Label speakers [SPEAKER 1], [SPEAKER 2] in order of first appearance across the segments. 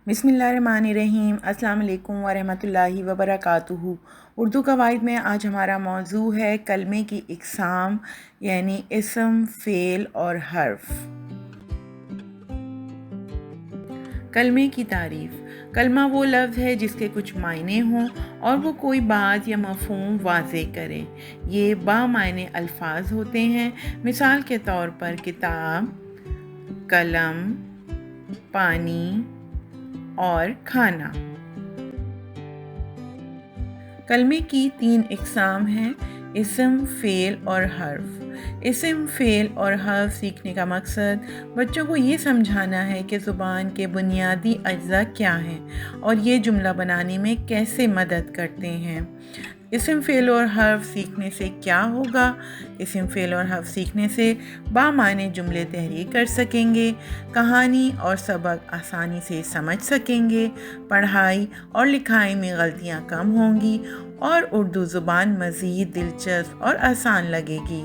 [SPEAKER 1] بسم اللہ الرحمن الرحیم۔ السلام علیکم ورحمۃ اللہ وبرکاتہ۔ اردو قواعد میں آج ہمارا موضوع ہے کلمے کی اقسام، یعنی اسم، فعل اور حرف۔ کلمے کی تعریف۔ کلمہ وہ لفظ ہے جس کے کچھ معنی ہوں اور وہ کوئی بات یا مفہوم واضح کرے۔ یہ بامعنی الفاظ ہوتے ہیں۔ مثال کے طور پر کتاب، قلم، پانی اور کھانا۔ کلمے کی 3 اقسام ہیں: اسم، فعل اور حرف۔ اسم، فعل اور حرف سیکھنے کا مقصد بچوں کو یہ سمجھانا ہے کہ زبان کے بنیادی اجزاء کیا ہیں اور یہ جملہ بنانے میں کیسے مدد کرتے ہیں۔ اسم، فعل اور حرف سیکھنے سے کیا ہوگا؟ اسم، فعل اور حرف سیکھنے سے بامعنی جملے تحریر کر سکیں گے، کہانی اور سبق آسانی سے سمجھ سکیں گے، پڑھائی اور لکھائی میں غلطیاں کم ہوں گی اور اردو زبان مزید دلچسپ اور آسان لگے گی۔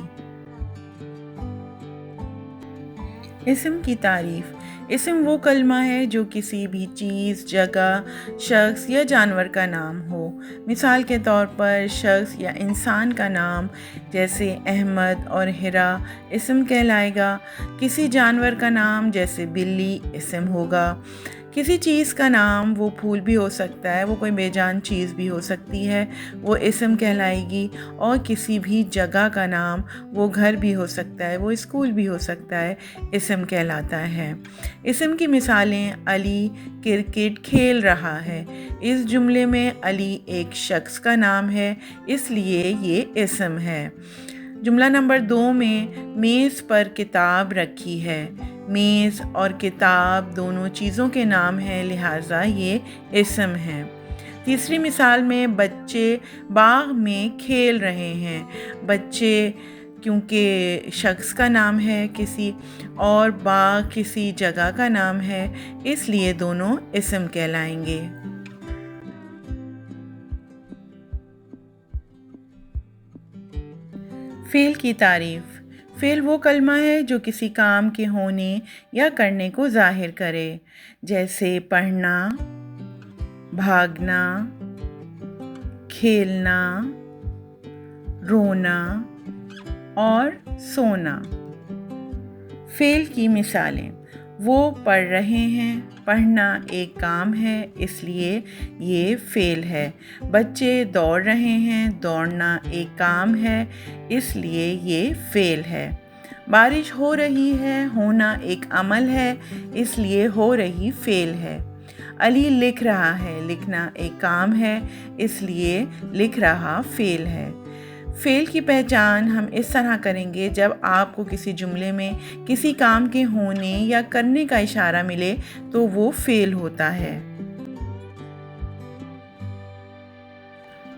[SPEAKER 1] اسم کی تعریف۔ اسم وہ کلمہ ہے جو کسی بھی چیز، جگہ، شخص یا جانور کا نام ہو۔ مثال کے طور پر شخص یا انسان کا نام جیسے احمد اور ہیرا اسم کہلائے گا۔ کسی جانور کا نام جیسے بلی اسم ہوگا۔ کسی چیز کا نام وہ پھول بھی ہو سکتا ہے، وہ کوئی بے جان چیز بھی ہو سکتی ہے، وہ اسم کہلائے گی۔ اور کسی بھی جگہ کا نام وہ گھر بھی ہو سکتا ہے، وہ اسکول بھی ہو سکتا ہے، اسم کہلاتا ہے۔ اسم کی مثالیں: علی کرکٹ کھیل رہا ہے۔ اس جملے میں علی ایک شخص کا نام ہے، اس لیے یہ اسم ہے۔ جملہ نمبر 2 میں میز پر کتاب رکھی ہے۔ میز اور کتاب دونوں چیزوں کے نام ہیں، لہٰذا یہ اسم ہے۔ تیسری مثال میں بچے باغ میں کھیل رہے ہیں۔ بچے کیونکہ شخص کا نام ہے کسی، اور باغ کسی جگہ کا نام ہے، اس لیے دونوں اسم کہلائیں گے۔ فعل کی تعریف۔ فعل وہ کلمہ ہے جو کسی کام کے ہونے یا کرنے کو ظاہر کرے، جیسے پڑھنا، بھاگنا، کھیلنا، رونا اور سونا۔ فعل کی مثالیں: وہ پڑھ رہے ہیں۔ پڑھنا ایک کام ہے، اس لیے یہ فعل ہے۔ بچے دوڑ رہے ہیں۔ دوڑنا ایک کام ہے، اس لیے یہ فعل ہے۔ بارش ہو رہی ہے۔ ہونا ایک عمل ہے، اس لیے ہو رہی فعل ہے۔ علی لکھ رہا ہے۔ لکھنا ایک کام ہے، اس لیے لکھ رہا فعل ہے۔ فعل کی پہچان ہم اس طرح کریں گے: جب آپ کو کسی جملے میں کسی کام کے ہونے یا کرنے کا اشارہ ملے تو وہ فعل ہوتا ہے۔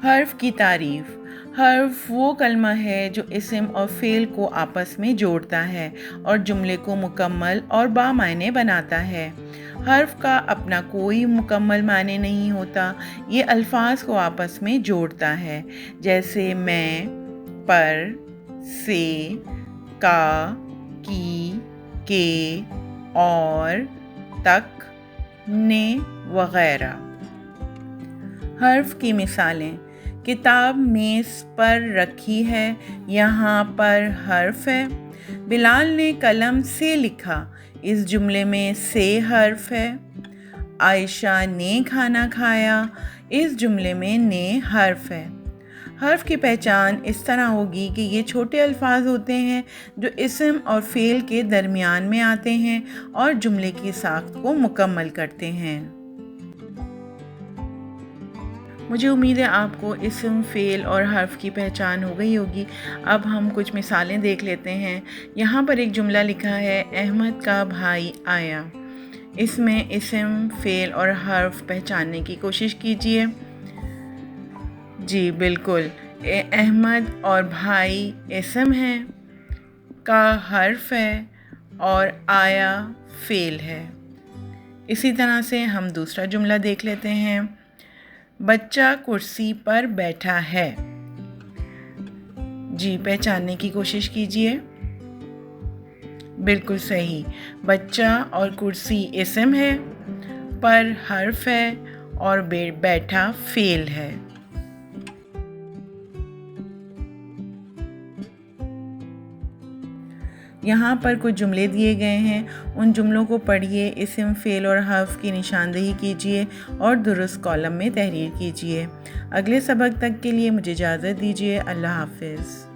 [SPEAKER 1] حرف کی تعریف۔ حرف وہ کلمہ ہے جو اسم اور فعل کو آپس میں جوڑتا ہے اور جملے کو مکمل اور بامعنی بناتا ہے۔ حرف کا اپنا کوئی مکمل معنی نہیں ہوتا، یہ الفاظ کو آپس میں جوڑتا ہے، جیسے میں، پر، سے، کا، کی، کے، اور، تک، نے وغیرہ۔ حرف کی مثالیں: کتاب میز پر رکھی ہے، یہاں پر حرف ہے۔ بلال نے قلم سے لکھا، اس جملے میں سے حرف ہے۔ عائشہ نے کھانا کھایا، اس جملے میں نے حرف ہے۔ حرف کی پہچان اس طرح ہوگی کہ یہ چھوٹے الفاظ ہوتے ہیں جو اسم اور فعل کے درمیان میں آتے ہیں اور جملے کی ساخت کو مکمل کرتے ہیں۔ مجھے امید ہے آپ کو اسم، فعل اور حرف کی پہچان ہو گئی ہوگی۔ اب ہم کچھ مثالیں دیکھ لیتے ہیں۔ یہاں پر ایک جملہ لکھا ہے: احمد کا بھائی آیا۔ اس میں اسم، فعل اور حرف پہچاننے کی کوشش کیجیے۔ جی بالکل، احمد اور بھائی اسم ہے، کا حرف ہے اور آیا فعل ہے۔ اسی طرح سے ہم دوسرا جملہ دیکھ لیتے ہیں: بچہ کرسی پر بیٹھا ہے۔ جی پہچاننے کی کوشش کیجیے۔ بالکل صحیح، بچہ اور کرسی اسم ہے، پر حرف ہے اور بیٹھا فعل ہے۔ یہاں پر کچھ جملے دیے گئے ہیں، ان جملوں کو پڑھیے، اسم، فعل اور حرف کی نشاندہی کیجیے اور درست کالم میں تحریر کیجیے۔ اگلے سبق تک کے لیے مجھے اجازت دیجیے۔ اللہ حافظ۔